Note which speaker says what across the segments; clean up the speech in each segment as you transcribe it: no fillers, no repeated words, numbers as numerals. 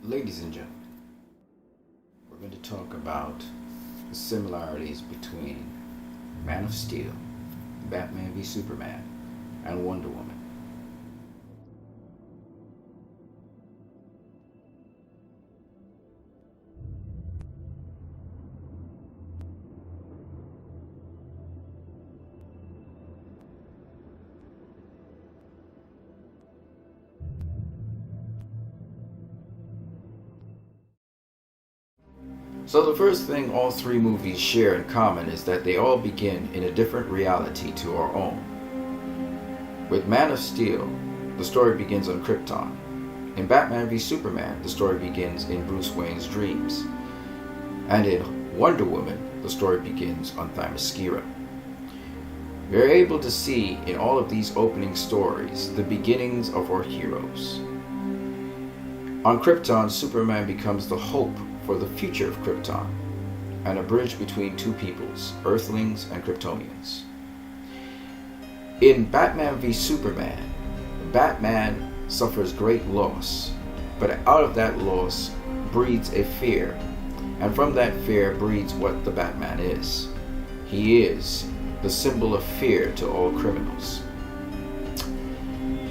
Speaker 1: Ladies and gentlemen, we're going to talk about the similarities between Man of Steel, Batman v Superman, and Wonder Woman. So the first thing all three movies share in common is that they all begin in a different reality to our own. With Man of Steel, the story begins on Krypton. In Batman v Superman, the story begins in Bruce Wayne's dreams. And in Wonder Woman, the story begins on Themyscira. We are able to see in all of these opening stories the beginnings of our heroes. On Krypton, Superman becomes the hope for the future of Krypton, and a bridge between two peoples, Earthlings and Kryptonians. In Batman v Superman, Batman suffers great loss, but out of that loss breeds a fear, and from that fear breeds what the Batman is. He is the symbol of fear to all criminals.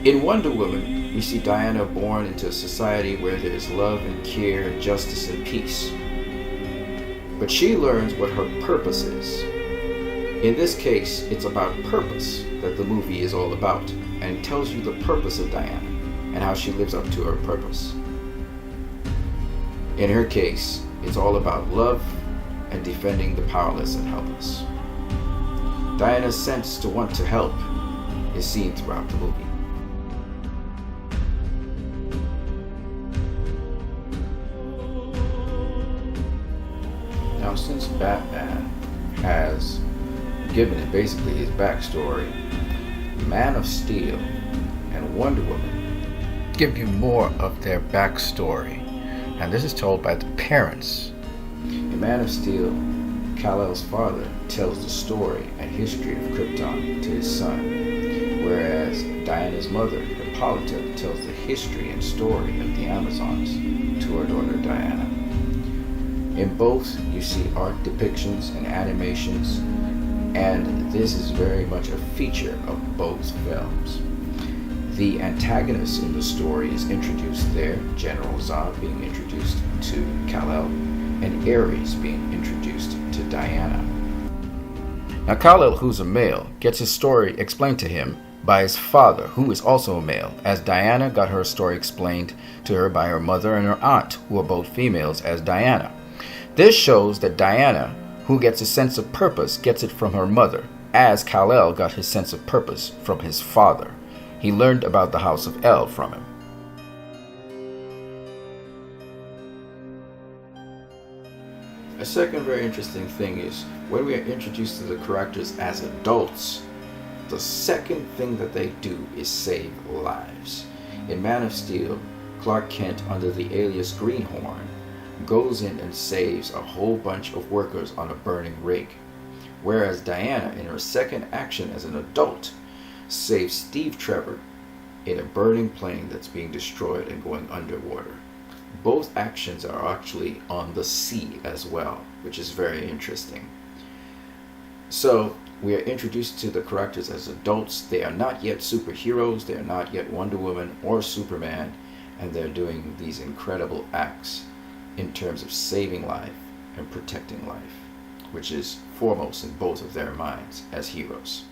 Speaker 1: In Wonder Woman, we see Diana born into a society where there is love and care, justice and peace. But she learns what her purpose is. In this case, it's about purpose that the movie is all about, and tells you the purpose of Diana and how she lives up to her purpose. In her case, it's all about love and defending the powerless and helpless. Diana's sense to want to help is seen throughout the movie. Now, since Batman has given it basically his backstory, Man of Steel and Wonder Woman give you more of their backstory, and this is told by the parents. In Man of Steel, Kal-El's father tells the story and history of Krypton to his son, whereas Diana's mother, Hippolyta, tells the history and story of the Amazons to her daughter Diana. In both, you see art depictions and animations, and this is very much a feature of both films. The antagonist in the story is introduced there, General Zod being introduced to Kal-El, and Ares being introduced to Diana. Now Kal-El, who's a male, gets his story explained to him by his father, who is also a male, as Diana got her story explained to her by her mother and her aunt, who are both females, as Diana. This shows that Diana, who gets a sense of purpose, gets it from her mother, as Kal-El got his sense of purpose from his father. He learned about the House of El from him. A second very interesting thing is when we are introduced to the characters as adults, the second thing that they do is save lives. In Man of Steel, Clark Kent, under the alias Greenhorn, goes in and saves a whole bunch of workers on a burning rig, whereas Diana, in her second action as an adult, saves Steve Trevor in a burning plane that's being destroyed and going underwater. Both actions are actually on the sea as well, which is very interesting. So we are introduced to the characters as adults. They are not yet superheroes, they are not yet Wonder Woman or Superman, and they're doing these incredible acts in terms of saving life and protecting life, which is foremost in both of their minds as heroes.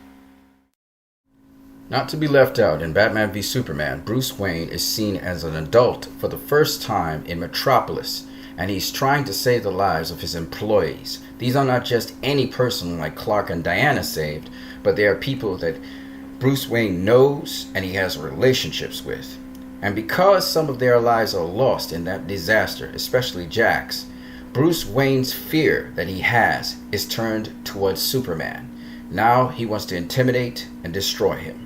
Speaker 1: Not to be left out, in Batman v Superman, Bruce Wayne is seen as an adult for the first time in Metropolis, and he's trying to save the lives of his employees. These are not just any person like Clark and Diana saved, but they are people that Bruce Wayne knows and he has relationships with. And because some of their lives are lost in that disaster, especially Jack's, Bruce Wayne's fear that he has is turned towards Superman. Now he wants to intimidate and destroy him.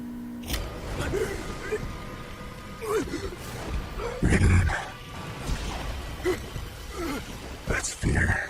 Speaker 2: That's fear.